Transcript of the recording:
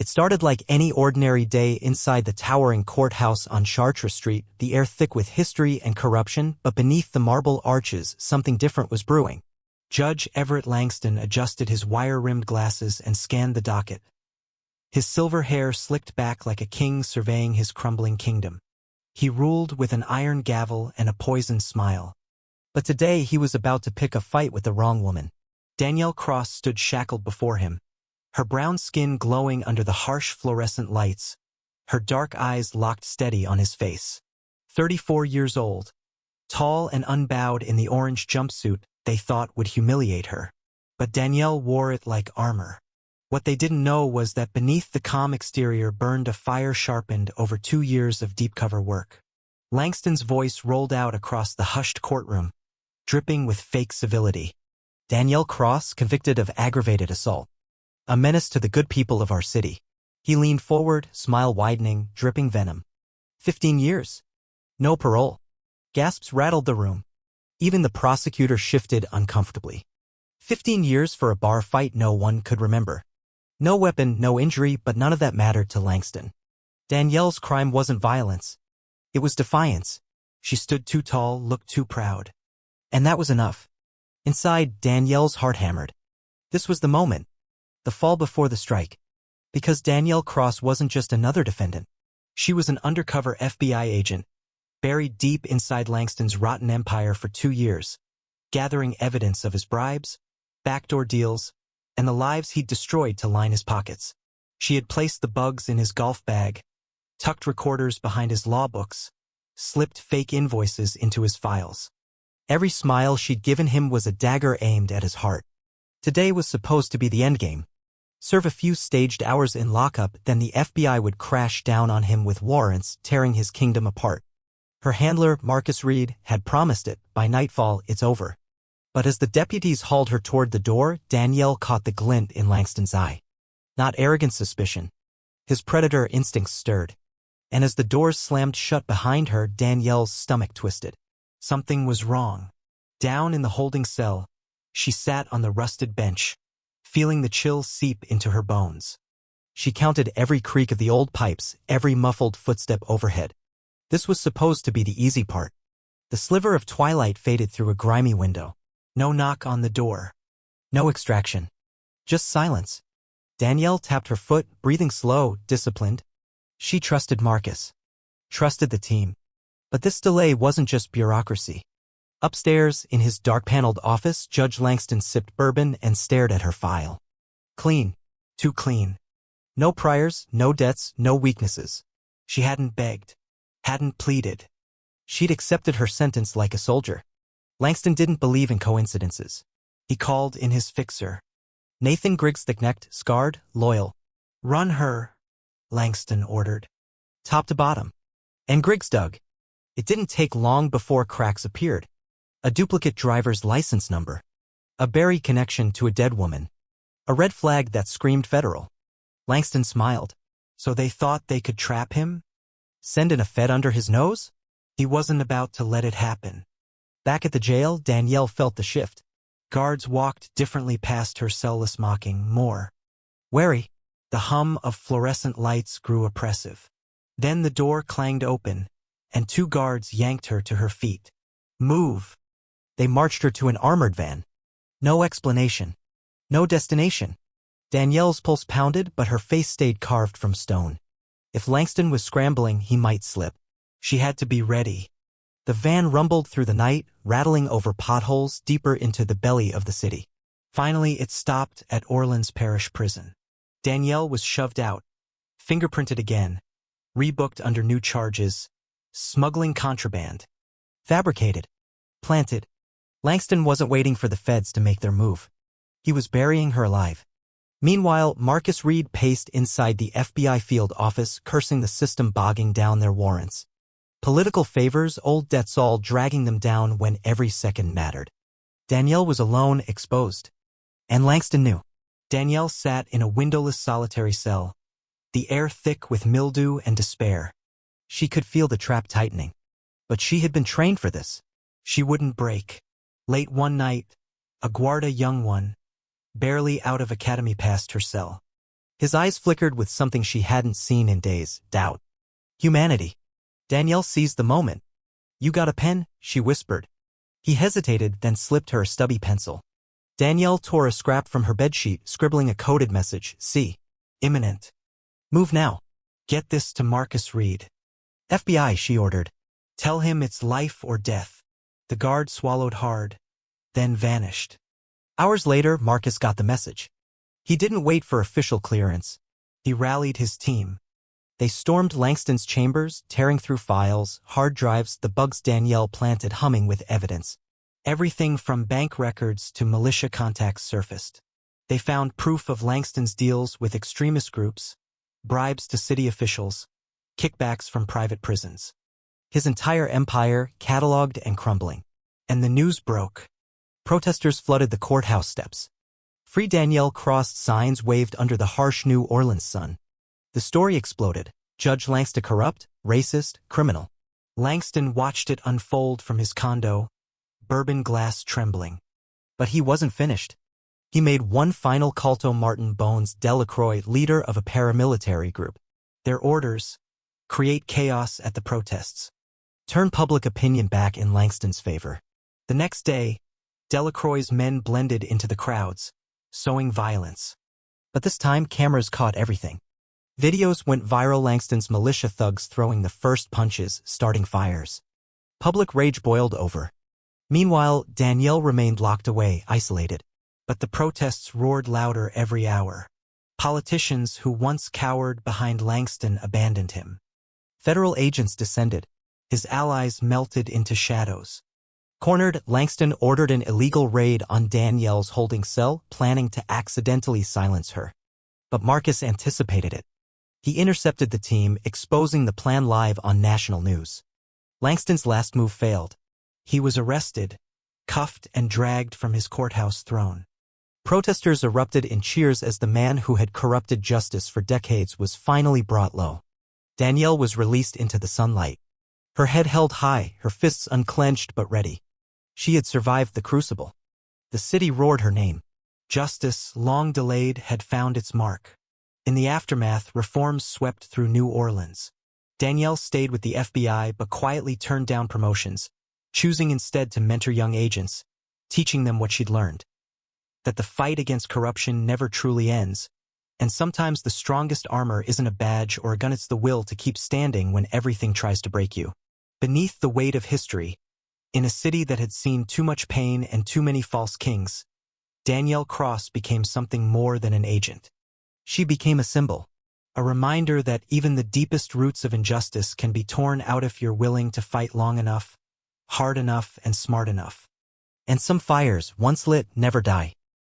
It started like any ordinary day inside the towering courthouse on Chartres Street, the air thick with history and corruption, but beneath the marble arches, something different was brewing. Judge Everett Langston adjusted his wire-rimmed glasses and scanned the docket. His silver hair slicked back like a king surveying his crumbling kingdom. He ruled with an iron gavel and a poisoned smile. But today he was about to pick a fight with the wrong woman. Danielle Cross stood shackled before him, her brown skin glowing under the harsh fluorescent lights, her dark eyes locked steady on his face. 34 years old, tall and unbowed in the orange jumpsuit they thought would humiliate her. But Danielle wore it like armor. What they didn't know was that beneath the calm exterior burned a fire sharpened over 2 years of deep-cover work. Langston's voice rolled out across the hushed courtroom, dripping with fake civility. Danielle Cross, convicted of aggravated assault. A menace to the good people of our city. He leaned forward, smile widening, dripping venom. 15 years. No parole. Gasps rattled the room. Even the prosecutor shifted uncomfortably. 15 years for a bar fight no one could remember. No weapon, no injury, but none of that mattered to Langston. Danielle's crime wasn't violence. It was defiance. She stood too tall, looked too proud. And that was enough. Inside, Danielle's heart hammered. This was the moment. The fall before the strike. Because Danielle Cross wasn't just another defendant. She was an undercover FBI agent, buried deep inside Langston's rotten empire for 2 years, gathering evidence of his bribes, backdoor deals, and the lives he'd destroyed to line his pockets. She had placed the bugs in his golf bag, tucked recorders behind his law books, slipped fake invoices into his files. Every smile she'd given him was a dagger aimed at his heart. Today was supposed to be the endgame. Serve a few staged hours in lockup, then the FBI would crash down on him with warrants, tearing his kingdom apart. Her handler, Marcus Reed, had promised it. By nightfall, it's over. But as the deputies hauled her toward the door, Danielle caught the glint in Langston's eye. Not arrogant suspicion. His predator instincts stirred. And as the doors slammed shut behind her, Danielle's stomach twisted. Something was wrong. Down in the holding cell, she sat on the rusted bench, feeling the chill seep into her bones. She counted every creak of the old pipes, every muffled footstep overhead. This was supposed to be the easy part. The sliver of twilight faded through a grimy window. No knock on the door. No extraction. Just silence. Danielle tapped her foot, breathing slow, disciplined. She trusted Marcus. Trusted the team. But this delay wasn't just bureaucracy. Upstairs, in his dark-paneled office, Judge Langston sipped bourbon and stared at her file. Clean. Too clean. No priors, no debts, no weaknesses. She hadn't begged. Hadn't pleaded. She'd accepted her sentence like a soldier. Langston didn't believe in coincidences. He called in his fixer. Nathan Griggs, thick-necked, scarred, loyal. Run her, Langston ordered. Top to bottom. And Griggs dug. It didn't take long before cracks appeared. A duplicate driver's license number. A buried connection to a dead woman. A red flag that screamed federal. Langston smiled. So they thought they could trap him? Send in a Fed under his nose? He wasn't about to let it happen. Back at the jail, Danielle felt the shift. Guards walked differently past her cell-less, mocking, more. Wary. The hum of fluorescent lights grew oppressive. Then the door clanged open, and 2 guards yanked her to her feet. Move. They marched her to an armored van. No explanation. No destination. Danielle's pulse pounded, but her face stayed carved from stone. If Langston was scrambling, he might slip. She had to be ready. The van rumbled through the night, rattling over potholes deeper into the belly of the city. Finally, it stopped at Orleans Parish Prison. Danielle was shoved out, fingerprinted again, rebooked under new charges, smuggling contraband. Fabricated. Planted. Langston wasn't waiting for the feds to make their move. He was burying her alive. Meanwhile, Marcus Reed paced inside the FBI field office, cursing the system bogging down their warrants. Political favors, old debts, all dragging them down when every second mattered. Danielle was alone, exposed. And Langston knew. Danielle sat in a windowless solitary cell, the air thick with mildew and despair. She could feel the trap tightening. But she had been trained for this. She wouldn't break. Late one night, a Guarda young one, barely out of academy, passed her cell. His eyes flickered with something she hadn't seen in days, doubt. Humanity. Danielle seized the moment. "You got a pen?" she whispered. He hesitated, then slipped her a stubby pencil. Danielle tore a scrap from her bedsheet, scribbling a coded message. "See. Imminent. Move now. Get this to Marcus Reed. FBI," she ordered. "Tell him it's life or death." The guard swallowed hard, then vanished. Hours later, Marcus got the message. He didn't wait for official clearance. He rallied his team. They stormed Langston's chambers, tearing through files, hard drives, the bugs Danielle planted humming with evidence. Everything from bank records to militia contacts surfaced. They found proof of Langston's deals with extremist groups, bribes to city officials, kickbacks from private prisons. His entire empire cataloged and crumbling. And the news broke. Protesters flooded the courthouse steps. Free Danielle crossed signs waved under the harsh New Orleans sun. The story exploded. Judge Langston corrupt, racist, criminal. Langston watched it unfold from his condo, bourbon glass trembling. But he wasn't finished. He made one final call to Martin Bones Delacroix, leader of a paramilitary group. Their orders: create chaos at the protests. Turn public opinion back in Langston's favor. The next day, Delacroix's men blended into the crowds, sowing violence. But this time, cameras caught everything. Videos went viral: Langston's militia thugs throwing the first punches, starting fires. Public rage boiled over. Meanwhile, Danielle remained locked away, isolated. But the protests roared louder every hour. Politicians who once cowered behind Langston abandoned him. Federal agents descended. His allies melted into shadows. Cornered, Langston ordered an illegal raid on Danielle's holding cell, planning to accidentally silence her. But Marcus anticipated it. He intercepted the team, exposing the plan live on national news. Langston's last move failed. He was arrested, cuffed, and dragged from his courthouse throne. Protesters erupted in cheers as the man who had corrupted justice for decades was finally brought low. Danielle was released into the sunlight. Her head held high, her fists unclenched but ready. She had survived the crucible. The city roared her name. Justice, long delayed, had found its mark. In the aftermath, reforms swept through New Orleans. Danielle stayed with the FBI but quietly turned down promotions, choosing instead to mentor young agents, teaching them what she'd learned: that the fight against corruption never truly ends, and sometimes the strongest armor isn't a badge or a gun, it's the will to keep standing when everything tries to break you. Beneath the weight of history, in a city that had seen too much pain and too many false kings, Danielle Cross became something more than an agent. She became a symbol, a reminder that even the deepest roots of injustice can be torn out if you're willing to fight long enough, hard enough, and smart enough. And some fires, once lit, never die.